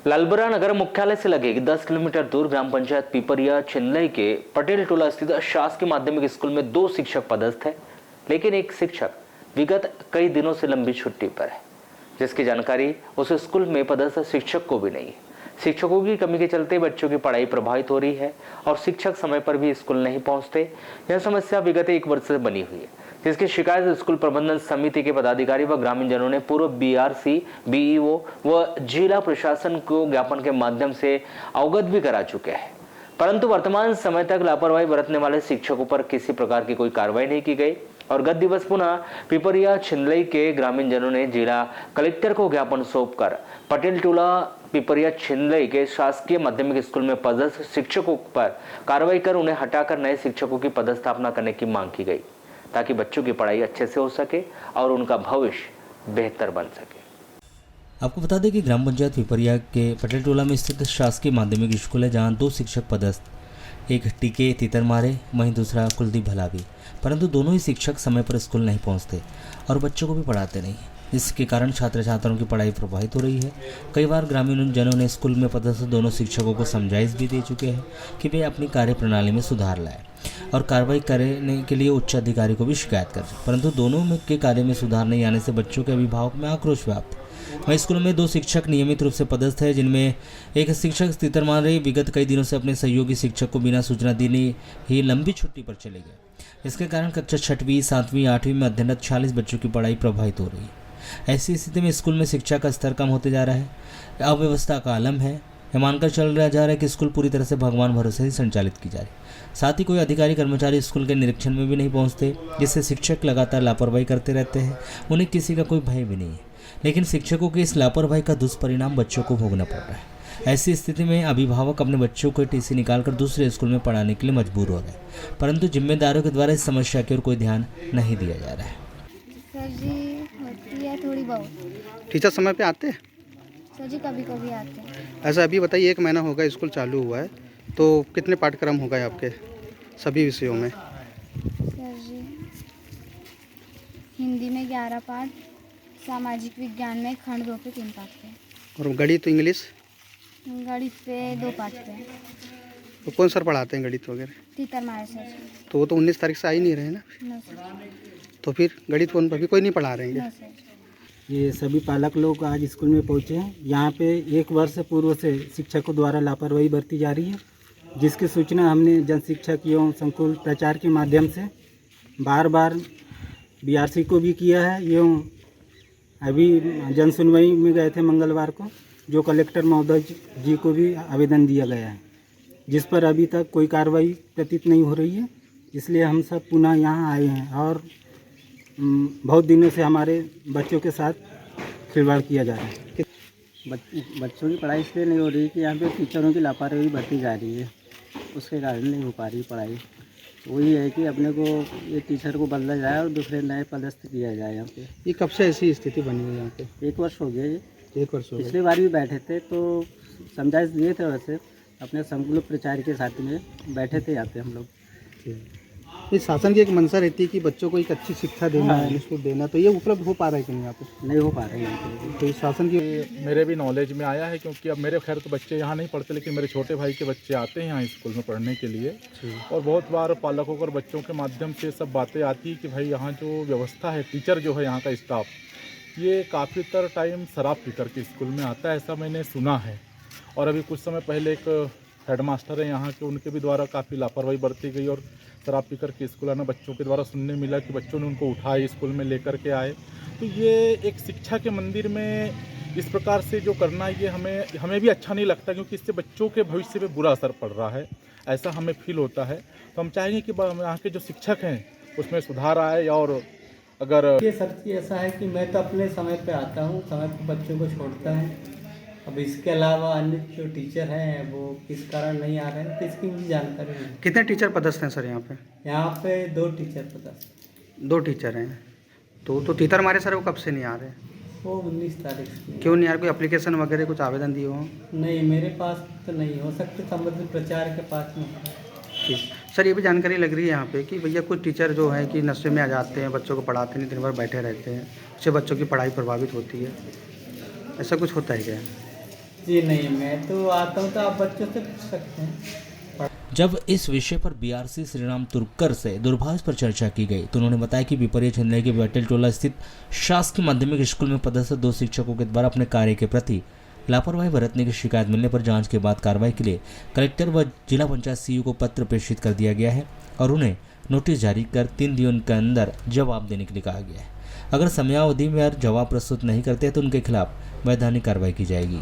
लालबरा नगर मुख्यालय से लगे 10 किलोमीटर दूर ग्राम पंचायत पिपरिया चिन्नई के पटेल टोला स्थित शासकीय माध्यमिक स्कूल में 2 शिक्षक पदस्थ हैं, लेकिन एक शिक्षक विगत कई दिनों से लंबी छुट्टी पर है, जिसकी जानकारी उस स्कूल में पदस्थ शिक्षक को भी नहीं है। शिक्षकों की कमी के चलते बच्चों की पढ़ाई प्रभावित हो रही है और शिक्षक समय पर भी स्कूल नहीं पहुंचते। यह समस्या विगत 1 वर्ष से बनी हुई है, जिसकी शिकायत स्कूल प्रबंधन समिति के पदाधिकारी व ग्रामीण जनों ने पूर्व बीआरसी, बीईओ व जिला प्रशासन को ज्ञापन के माध्यम से अवगत भी करा चुके हैं, परंतु वर्तमान समय तक लापरवाही बरतने वाले शिक्षकों पर किसी प्रकार की कोई कार्रवाई नहीं की गई और गत दिवस पुनः पिपरिया छिंदलई के ग्रामीण जनों ने जिला कलेक्टर को ज्ञापन सौंपकर पटेल टोला पिपरिया छिंदलई के शासकीय माध्यमिक स्कूल में पदस्थ शिक्षकों पर कार्रवाई कर उन्हें हटाकर नए शिक्षकों की पदस्थापना करने की मांग की गई, ताकि बच्चों की पढ़ाई अच्छे से हो सके और उनका भविष्य बेहतर बन सके। आपको बता दें कि ग्राम पंचायत पिपरिया के पटेल टोला में स्थित शासकीय माध्यमिक स्कूल है, जहां 2 शिक्षक पदस्थ, एक टीके तीतरमारे वहीं दूसरा कुलदीप भलावी, परंतु दोनों ही शिक्षक समय पर स्कूल नहीं पहुंचते और बच्चों को भी पढ़ाते नहीं। इसके कारण छात्र छात्राओं की पढ़ाई प्रभावित हो रही है। कई बार ग्रामीण जनों ने स्कूल में पदस्थ दोनों शिक्षकों को समझाइश भी दे चुके हैं कि वे अपनी कार्य प्रणाली में सुधार लाएं और कार्रवाई करने के लिए उच्च अधिकारी को भी शिकायत करें, परंतु दोनों के कार्य में सुधार नहीं आने से बच्चों के अभिभावक में आक्रोश व्याप्त। वहीं स्कूल में 2 शिक्षक नियमित रूप से पदस्थ है, जिनमें एक शिक्षक तीतरमारे विगत कई दिनों से अपने सहयोगी शिक्षक को बिना सूचना देने ही लंबी छुट्टी पर चले गए। इसके कारण कक्षा 6वीं, 7वीं, 8वीं में अध्ययनरत 40 बच्चों की पढ़ाई प्रभावित हो रही है। ऐसी स्थिति में स्कूल में शिक्षा का स्तर कम होते जा रहा है, अव्यवस्था का आलम है। यह मानकर चल रहा जा रहा है कि स्कूल पूरी तरह से भगवान भरोसे ही संचालित की जा रही है। साथ ही कोई अधिकारी कर्मचारी स्कूल के निरीक्षण में भी नहीं पहुंचते, जिससे शिक्षक लगातार लापरवाही करते रहते हैं। उन्हें किसी का कोई भय भी नहीं है, लेकिन शिक्षकों की इस लापरवाही का दुष्परिणाम बच्चों को भोगना पड़ रहा है। ऐसी स्थिति में अभिभावक अपने बच्चों को टीसी निकालकर दूसरे स्कूल में पढ़ाने के लिए मजबूर हो रहे हैं, परंतु जिम्मेदारों के द्वारा इस समस्या की ओर कोई ध्यान नहीं दिया जा रहा है। सर जी होती है थोड़ी बहुत। टीचर समय पे आते हैं? सर जी कभी कभी आते हैं। ऐसा अभी बताइए, 1 महीना होगा स्कूल चालू हुआ है, तो कितने पाठ्यक्रम हो गए आपके सभी विषयों में? सर जी हिंदी में 11 पाठ, सामाजिक विज्ञान में खंड 2 पे 3 पाठ पे, और गणित, इंग्लिश? गणित पे 2 पाठ पे। तो कौन सर पढ़ाते हैं गणित वगैरह? तीतरमारे सर जी। तो वो तो 19 तारीख से आ ही नहीं रहे ना, नो सर। तो फिर गणित कौन अभी कोई नहीं पढ़ा रहे हैं? No sir. ये सभी पालक लोग आज स्कूल में पहुँचे हैं। यहाँ पे 1 वर्ष पूर्व से शिक्षकों द्वारा लापरवाही बरती जा रही है, जिसकी सूचना हमने जन शिक्षक एवं संकुल प्रचार के माध्यम से बार बार बीआरसी को भी किया है एवं अभी जन सुनवाई में गए थे मंगलवार को, जो कलेक्टर महोदय जी को भी आवेदन दिया गया है, जिस पर अभी तक कोई कार्रवाई प्रतीत नहीं हो रही है। इसलिए हम सब पुनः यहाँ आए हैं और बहुत दिनों से हमारे बच्चों के साथ खिलवाड़ किया जा रहा है। बच्चों की पढ़ाई इसलिए नहीं हो रही कि यहाँ पे टीचरों की लापरवाही बढ़ती जा रही है, उसके कारण नहीं हो पा रही पढ़ाई। वही है कि अपने को ये टीचर को बदला जाए और दूसरे नए पदस्थ किया जाए यहाँ पे। ये कब से ऐसी स्थिति बनी हुई है यहाँ पे? 1 वर्ष हो गया ये। 1 वर्ष हो गया। पिछली बार भी बैठे थे तो समझाइश दिए थे, वैसे अपने संकुल प्रचार के साथ में बैठे थे यहाँ पे हम लोग। ये शासन की एक मंशा रहती है कि बच्चों को एक अच्छी शिक्षा देना है, इंस्टीट्यूट देना, तो ये उपलब्ध हो पा रहा है कि नहीं यहाँ पे? नहीं हो पा रहे यहाँ पे। तो ये शासन की मेरे भी नॉलेज में आया है, क्योंकि अब मेरे खैर तो बच्चे यहाँ नहीं पढ़ते, लेकिन मेरे छोटे भाई के बच्चे आते हैं यहाँ स्कूल में पढ़ने के लिए, और बहुत बार पालकों और बच्चों के माध्यम से सब बातें आती है कि भाई यहाँ जो व्यवस्था है, टीचर जो है यहाँ का स्टाफ, ये काफ़ी तर टाइम शराब पी कर के स्कूल में आता है, ऐसा मैंने सुना है। और अभी कुछ समय पहले एक हेडमास्टर है यहाँ के, उनके भी द्वारा काफ़ी लापरवाही बरती गई और शराब पी कर के स्कूल आना बच्चों के द्वारा सुनने मिला कि बच्चों ने उनको उठाए स्कूल में लेकर के आए। तो ये एक शिक्षा के मंदिर में इस प्रकार से जो करना, ये हमें भी अच्छा नहीं लगता, क्योंकि इससे बच्चों के भविष्य पे बुरा असर पड़ रहा है, ऐसा हमें फील होता है। तो हम चाहेंगे कि यहाँ के जो शिक्षक हैं उसमें सुधार आए। और अगर ये सर जी ऐसा है कि मैं तो अपने समय पे आता हूँ, समय पे बच्चों को छोड़ता है। अब इसके अलावा अन्य जो टीचर हैं वो किस कारण नहीं आ रहे हैं, तो इसकी मुझे जानकारी नहीं। कितने टीचर पदस्थ हैं सर यहाँ पे? यहाँ पे 2 टीचर पदस्थ। 2 टीचर हैं। तो तीतरमारे सर वो कब से नहीं आ रहे? वो 19 तारीख से। क्यों नहीं आ रहे? कोई एप्लीकेशन वगैरह कुछ आवेदन दिए हो? नहीं, मेरे पास तो नहीं, हो सकते संबंधित प्रचार के पास में। ठीक सर, ये भी जानकारी लग रही है यहाँ पे कि भैया कुछ टीचर जो है कि नशे में आ जाते हैं, बच्चों को पढ़ाते नहीं, दिन भर बैठे रहते हैं, उससे बच्चों की पढ़ाई प्रभावित होती है, ऐसा कुछ होता है क्या? जी नहीं, मैं तो आता हूँ तो आप बच्चों से पूछ सकते हैं। जब इस विषय पर बीआरसी श्रीराम तुर्कर से दूरभाष पर चर्चा की गई तो उन्होंने बताया कि पिपरिया छिंदलई के पटेल टोला स्थित शासकीय माध्यमिक स्कूल में पदस्थ 2 शिक्षकों के द्वारा अपने कार्य के प्रति लापरवाही बरतने की शिकायत मिलने पर जांच के बाद कार्रवाई के लिए कलेक्टर व जिला पंचायत सीईओ को पत्र प्रेषित कर दिया गया है और उन्हें नोटिस जारी कर 3 दिनों के अंदर जवाब देने के लिए कहा गया है। अगर समयावधि में जवाब प्रस्तुत नहीं करते तो उनके खिलाफ वैधानिक कार्रवाई की जाएगी।